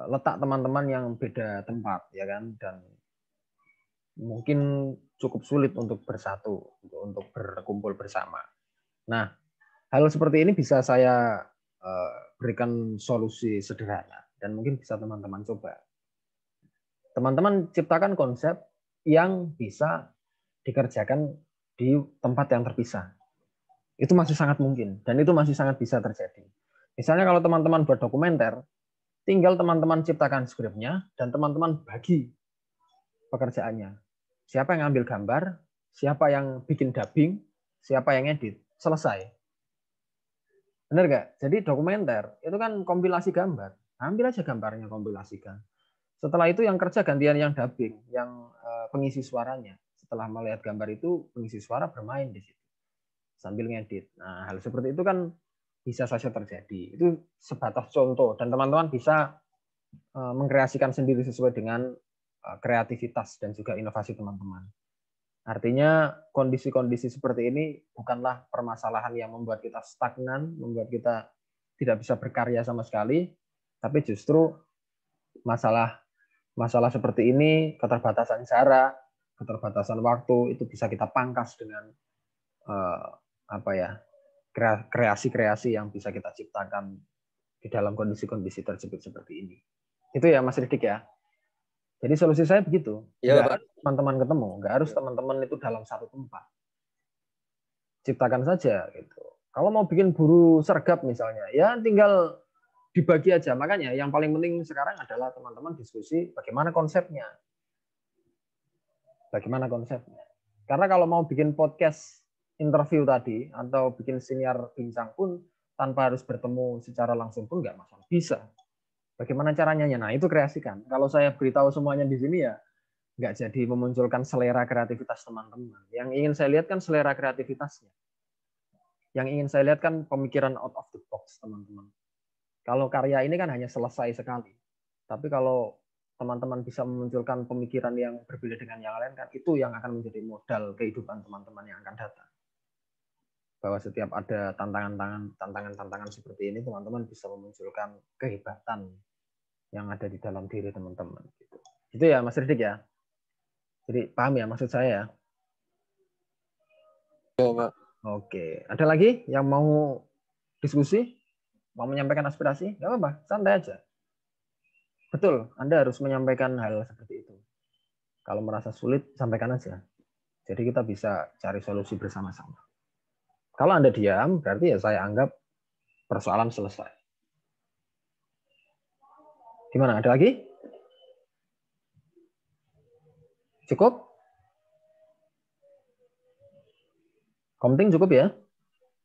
letak teman-teman yang beda tempat, ya kan, dan mungkin cukup sulit untuk bersatu, untuk berkumpul bersama. Nah, hal seperti ini bisa saya berikan solusi sederhana dan mungkin bisa teman-teman coba. Teman-teman ciptakan konsep yang bisa dikerjakan di tempat yang terpisah. Itu masih sangat mungkin dan itu masih sangat bisa terjadi. Misalnya kalau teman-teman buat dokumenter, Tinggal teman-teman ciptakan skripnya dan teman-teman bagi pekerjaannya. Siapa yang ngambil gambar, siapa yang bikin dubbing, siapa yang edit. Selesai. Benar nggak? Jadi dokumenter itu kan kompilasi gambar. Ambil aja gambarnya, kompilasikan. Setelah itu yang kerja gantian yang dubbing, yang pengisi suaranya. Setelah melihat gambar itu, pengisi suara bermain di situ sambil ngedit. Nah, hal seperti itu kan bisa saja terjadi. Itu sebatas contoh dan teman-teman bisa mengkreasikan sendiri sesuai dengan kreativitas dan juga inovasi teman-teman. Artinya kondisi-kondisi seperti ini bukanlah permasalahan yang membuat kita stagnan, membuat kita tidak bisa berkarya sama sekali, tapi justru masalah seperti ini, keterbatasan cara, keterbatasan waktu itu bisa kita pangkas dengan kreasi-kreasi yang bisa kita ciptakan di dalam kondisi-kondisi tersebut seperti ini. Itu ya Mas Ridik ya. Jadi solusi saya begitu. Ya, nggak harus teman-teman ketemu, nggak harus teman-teman itu dalam satu tempat. Ciptakan saja gitu. Kalau mau bikin buru sergap misalnya, ya tinggal dibagi aja. Makanya yang paling penting sekarang adalah teman-teman diskusi bagaimana konsepnya. Bagaimana konsepnya. Karena kalau mau bikin podcast interview tadi atau bikin siniar bincang pun tanpa harus bertemu secara langsung pun nggak masalah. Bisa. Bagaimana caranya? Nah, itu kreasikan. Kalau saya beritahu semuanya di sini ya nggak jadi memunculkan selera kreativitas teman-teman. Yang ingin saya lihat kan selera kreativitasnya. Yang ingin saya lihat kan pemikiran out of the box teman-teman. Kalau karya ini kan hanya selesai sekali. Tapi kalau teman-teman bisa memunculkan pemikiran yang berbeda dengan yang lain kan itu yang akan menjadi modal kehidupan teman-teman yang akan datang. Bahwa setiap ada tantangan seperti ini, teman-teman bisa memunculkan kehebatan yang ada di dalam diri teman-teman. Gitu ya Mas Ridik ya. Jadi paham ya maksud saya? Ya, Pak. Oke. Ada lagi yang mau diskusi? Mau menyampaikan aspirasi? Nggak apa-apa, santai aja. Betul, Anda harus menyampaikan hal seperti itu. Kalau merasa sulit, sampaikan aja. Jadi kita bisa cari solusi bersama-sama. Kalau Anda diam, berarti ya saya anggap persoalan selesai. Gimana? Ada lagi? Cukup? Komting cukup ya?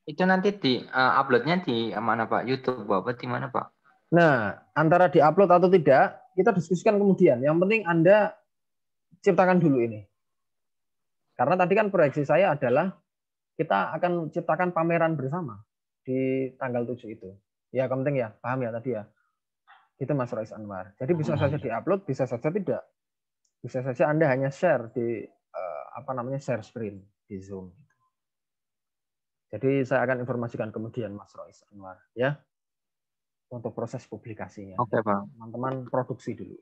Itu nanti di uploadnya di mana Pak? YouTube apa di mana Pak? Nah, antara diupload atau tidak, kita diskusikan kemudian. Yang penting Anda ciptakan dulu ini. Karena tadi kan proyeksi saya adalah kita akan ciptakan pameran bersama di tanggal 7 itu. Ya, penting ya, paham ya tadi ya. Itu Mas Rois Anwar. Jadi bisa saja diupload, bisa saja tidak. Bisa saja Anda hanya share di share screen di Zoom. Jadi saya akan informasikan kemudian Mas Rois Anwar ya. Untuk proses publikasinya. Oke, Pak. Teman-teman produksi dulu.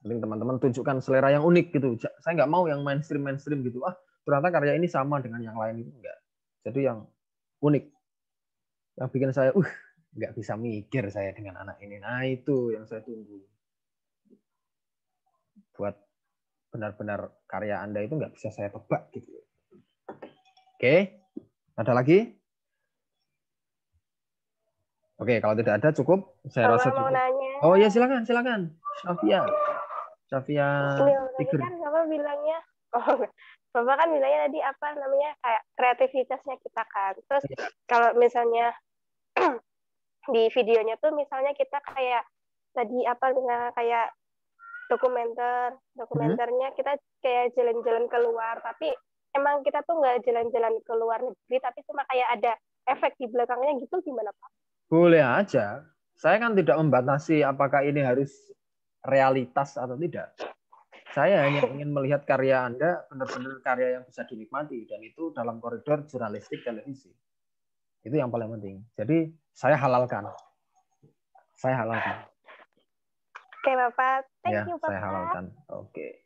Penting teman-teman tunjukkan selera yang unik gitu. Saya nggak mau yang mainstream gitu. Ternyata karya ini sama dengan yang lain itu enggak. Jadi yang unik. Yang bikin saya nggak bisa mikir saya dengan anak ini. Nah, itu yang saya tunggu. Buat benar-benar karya Anda itu nggak bisa saya tebak gitu. Oke. Ada lagi? Oke, kalau tidak ada cukup. Saya rasa cukup. Mau nanya. Oh ya, silakan. Safia Ini kan Bapak bilangnya, Bapak kan bilangnya tadi kayak kreativitasnya kita kan. Terus kalau misalnya di videonya tuh misalnya kita kayak tadi kayak dokumenternya kita kayak jalan-jalan keluar, tapi emang kita tuh nggak jalan-jalan ke luar negeri, tapi cuma kayak ada efek di belakangnya gitu, gimana Pak? Boleh aja. Saya kan tidak membatasi apakah ini harus realitas atau tidak. Saya hanya ingin melihat karya Anda benar-benar karya yang bisa dinikmati, dan itu dalam koridor jurnalistik televisi. Itu yang paling penting. Jadi saya halalkan. Oke Bapak, thank you Bapak. Saya halalkan. Oke.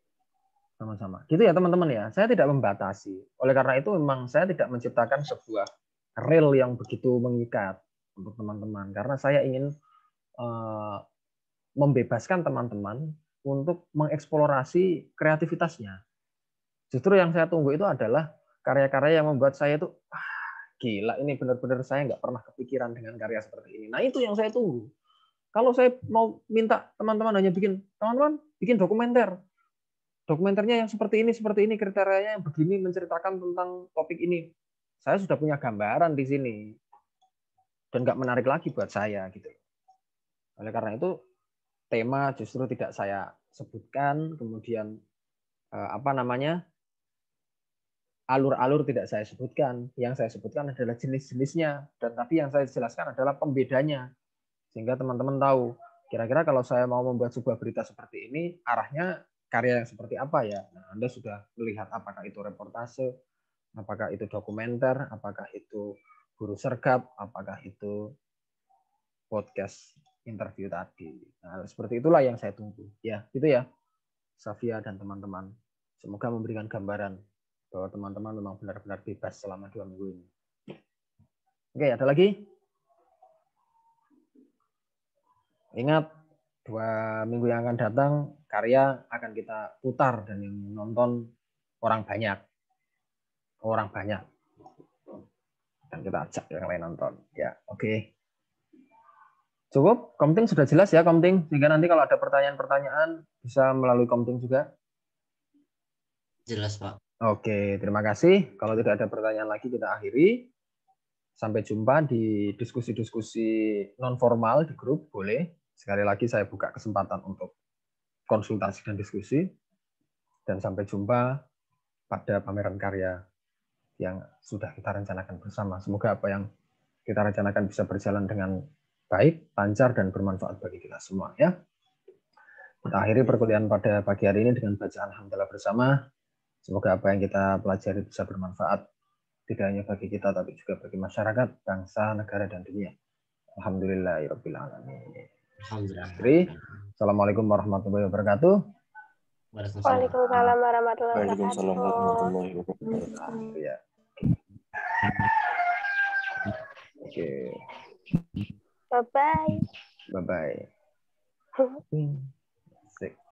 Sama-sama. Gitu ya teman-teman ya. Saya tidak membatasi. Oleh karena itu memang saya tidak menciptakan sebuah rel yang begitu mengikat untuk teman-teman. Karena saya ingin membebaskan teman-teman untuk mengeksplorasi kreativitasnya. Justru yang saya tunggu itu adalah karya-karya yang membuat saya itu gila, ini benar-benar saya nggak pernah kepikiran dengan karya seperti ini. Nah, itu yang saya tunggu. Kalau saya mau minta teman-teman hanya teman-teman bikin dokumenter. Dokumenternya yang seperti ini, kriterianya yang begini, menceritakan tentang topik ini. Saya sudah punya gambaran di sini. Dan nggak menarik lagi buat saya gitu. Oleh karena itu, tema justru tidak saya sebutkan, kemudian alur-alur tidak saya sebutkan. Yang saya sebutkan adalah jenis-jenisnya, dan tapi yang saya jelaskan adalah pembedanya, sehingga teman-teman tahu kira-kira kalau saya mau membuat sebuah berita seperti ini, arahnya karya yang seperti apa ya. Nah, Anda sudah melihat apakah itu reportase, apakah itu dokumenter, apakah itu guru sergap, apakah itu podcast interview tadi. Nah, seperti itulah yang saya tunggu. Ya, itu ya, Safia dan teman-teman. Semoga memberikan gambaran bahwa teman-teman memang benar-benar bebas selama 2 minggu ini. Oke, ada lagi? Ingat, 2 minggu yang akan datang, karya akan kita putar dan yang nonton orang banyak. Dan kita ajak yang lain nonton. Ya, oke. Cukup? Komting sudah jelas ya, Komting? Sehingga nanti kalau ada pertanyaan-pertanyaan bisa melalui Komting juga. Jelas, Pak. Oke, terima kasih. Kalau tidak ada pertanyaan lagi, kita akhiri. Sampai jumpa di diskusi-diskusi non-formal di grup, boleh. Sekali lagi saya buka kesempatan untuk konsultasi dan diskusi. Dan sampai jumpa pada pameran karya yang sudah kita rencanakan bersama. Semoga apa yang kita rencanakan bisa berjalan dengan baik, lancar, dan bermanfaat bagi kita semua. Ya. Kita akhiri perkuliahan pada pagi hari ini dengan bacaan hamdalah bersama. Semoga apa yang kita pelajari bisa bermanfaat, tidak hanya bagi kita, tapi juga bagi masyarakat, bangsa, negara, dan dunia. Alhamdulillahirabbil alamin. Alhamdulillah. Assalamualaikum warahmatullahi wabarakatuh. Waalaikumsalam warahmatullahi Waalaikumsalam wabarakatuh. warahmatullahi wabarakatuh. Ya. Oke. Bye-bye. Bye-bye.